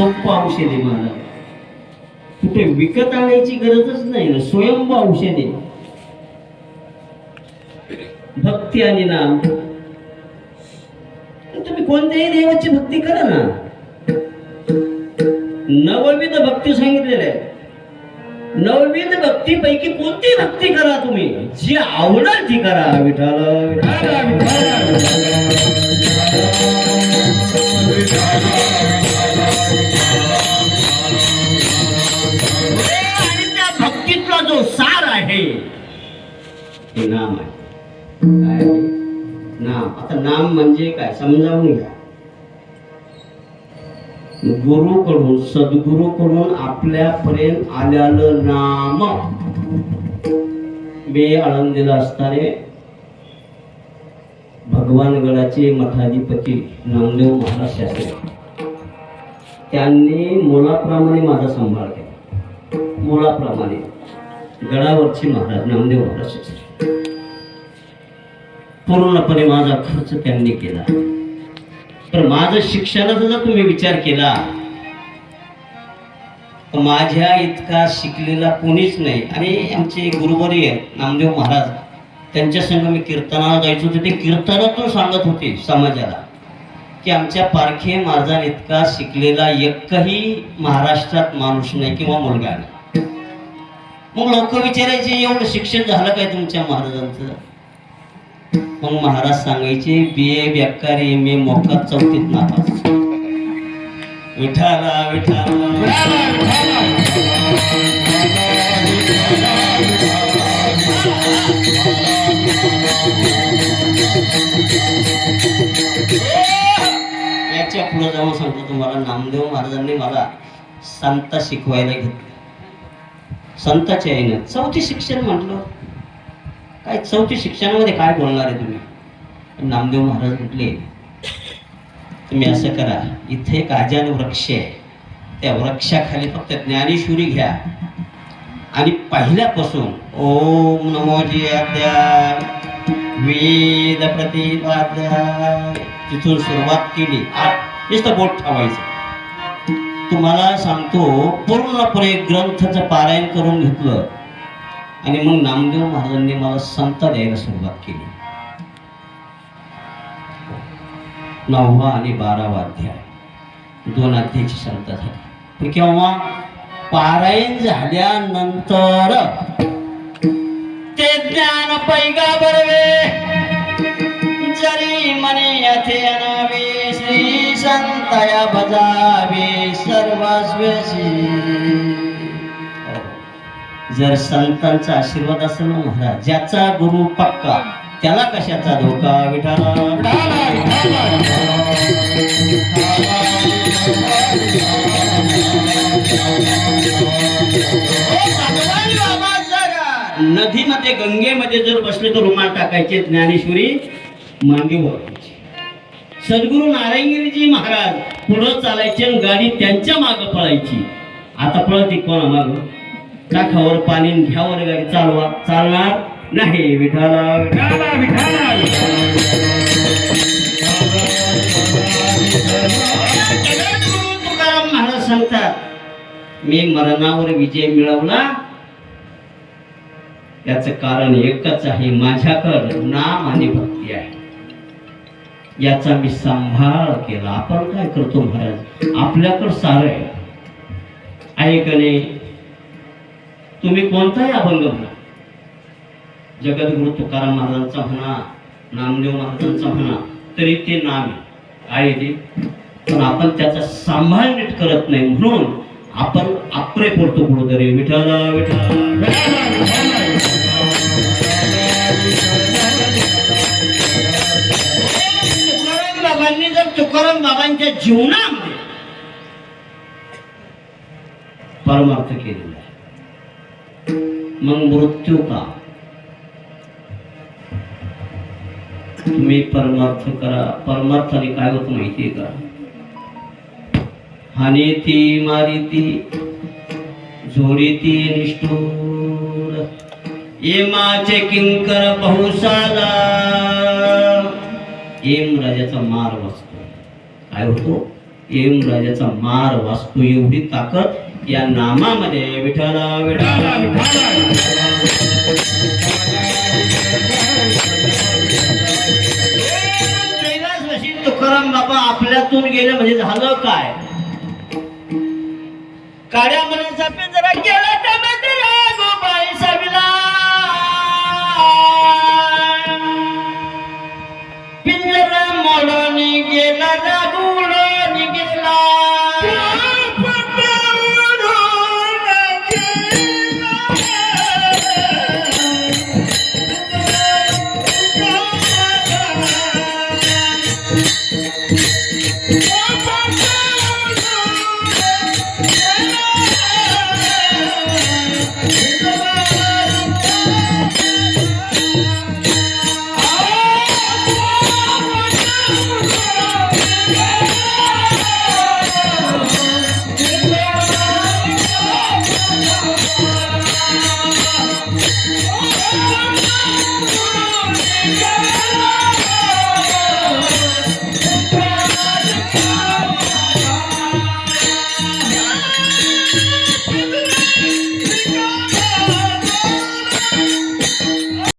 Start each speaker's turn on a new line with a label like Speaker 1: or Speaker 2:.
Speaker 1: सोपं औषध आहे महाराज. कुठे विकत आणायची गरजच नाही ना, स्वयंभू औषध आहे. भक्ती आणि नाम. तुम्ही कोणत्याही देवाची भक्ती करा ना. नवविध भक्ती सांगितलेल्या आहे. नवविध भक्तीपैकी कोणती भक्ती करा तुम्ही, जी आवडेल ती करा. विठ्ठल आणि त्या भक्तीतला जो सार आहे ते नाम आहे. काय आहे? नाम. आता नाम म्हणजे काय समजावून घ्या. गुरुकडून, सद्गुरूकडून आपल्यापर्यंत आलेलं नाम. मी आळंदीला असताना भगवानगडाचे मठाधिपती नामदेव महाराज शास्त्री, त्यांनी मुलाप्रमाणे माझा सांभाळ केला. मुलाप्रमाणे. गडावरचे महाराज नामदेव महाराज शास्त्री पूर्णपणे माझा खर्च त्यांनी केला. तर माझं शिक्षणाचा जर तुम्ही विचार केला तर माझ्या इतका शिकलेला कोणीच नाही. आणि आमचे गुरुवर्य नामदेव महाराज, त्यांच्या संग मी कीर्तनाला जायचो. तर ते कीर्तनातून सांगत होते समाजाला की आमच्या पारखे महाराजां इतका शिकलेला एकही महाराष्ट्रात माणूस नाही किंवा मुलगा नाही. मग लोक विचारायचे एवढं शिक्षण झालं काय तुमच्या महाराजांचं? मग महाराज सांगायचे BA बेकारी MA मोफत 4थीत नापास. विठाला विठाला याच्या पुढे जाऊन सांगतो तुम्हाला, नामदेव महाराजांनी मला संत शिकवायला घेतलं. संताच्या आईनं 4थी शिक्षण म्हटलं काय, 4थी शिक्षणामध्ये काय बोलणार आहे तुम्ही? नामदेव महाराज म्हटले तुम्ही असं करा, इथे एक आजान वृक्ष आहे, त्या वृक्षाखाली फक्त ज्ञानेश्वरी घ्या आणि पहिल्यापासून ओम नमो जियाध्याय वेद प्रतिपाद्याय तिथून सुरुवात केली. नुसतं बोट ठेवायचं. तुम्हाला सांगतो पूर्णपणे ग्रंथाचं पारायण करून घेतलं आणि मग नामदेव महाराजांनी मला संत द्यायला सुरुवात केली. 9वा आणि 12वा अध्याय, 2 अध्यायाची संत झाली. पण केव्हा? पारायण झाल्यानंतर ते ज्ञान पैगा बरवे जरी मने यथे अनावे श्री संतया भजावे सर्वस्वशी. जर संतांचा आशीर्वाद असेल ना महाराज, ज्याचा गुरु पक्का त्याला कशाचा धोका. विठाला नदीमध्ये गंगेमध्ये जर बसले तर रुमाल टाकायचे, ज्ञानेश्वरी मांडी ओळखायची. सद्गुरू नारायणगिरीजी महाराज पुढं चालायचे आणि गाडी त्यांच्या मागं पळायची. आता पळती कोणा मागं? टाकावर पाणी घ्यावर गाडी चालवा, चालणार नाही. विठाला विठाला विठाला तुकाराम महाराज सांगतात, मी मरणावर विजय मिळवला याचं कारण एकच आहे, माझ्याकडे नाम आणि भक्ती आहे. याचा मी सांभाळ केला. आपण काय करतो महाराज? आपल्याकडे सारं आहे का नाही? तुम्ही कोणताही अभंग म्हणा, जगद्गुरु तुकाराम महाराजांचा म्हणा, नामदेव महाराजांचा म्हणा, तरी ते नाम आहे ते. पण आपण त्याचा सांभाळ नीट करत नाही, म्हणून आपण आपरे पडतो कुठेतरी. विठाला विठाला तुकाराम बाबांनी जर तुकाराम बाबांच्या जीवनामध्ये परमार्थ केलेला आहे, मग मृत्यू का? तुम्ही परमार्थ करा. परमार्थाने काय होत माहितीये का? हानी ती मारी ती जोडी ती निष्ठूर एमाचे किंकर बहुसाला. एम राजाचा मार वाचतो. काय होतो? यमराजाचा मार वाचतो. एवढी ताकद या नामामध्ये. विठ्ठल विठ्ठल कैलासवासी तुकाराम बाबा आपल्यातून गेलं म्हणजे झालं काय? काड्या मनाचा पिंजरा गेला गोबाई साविला. पिंजरा मोडून गेला, रागुळून गेला.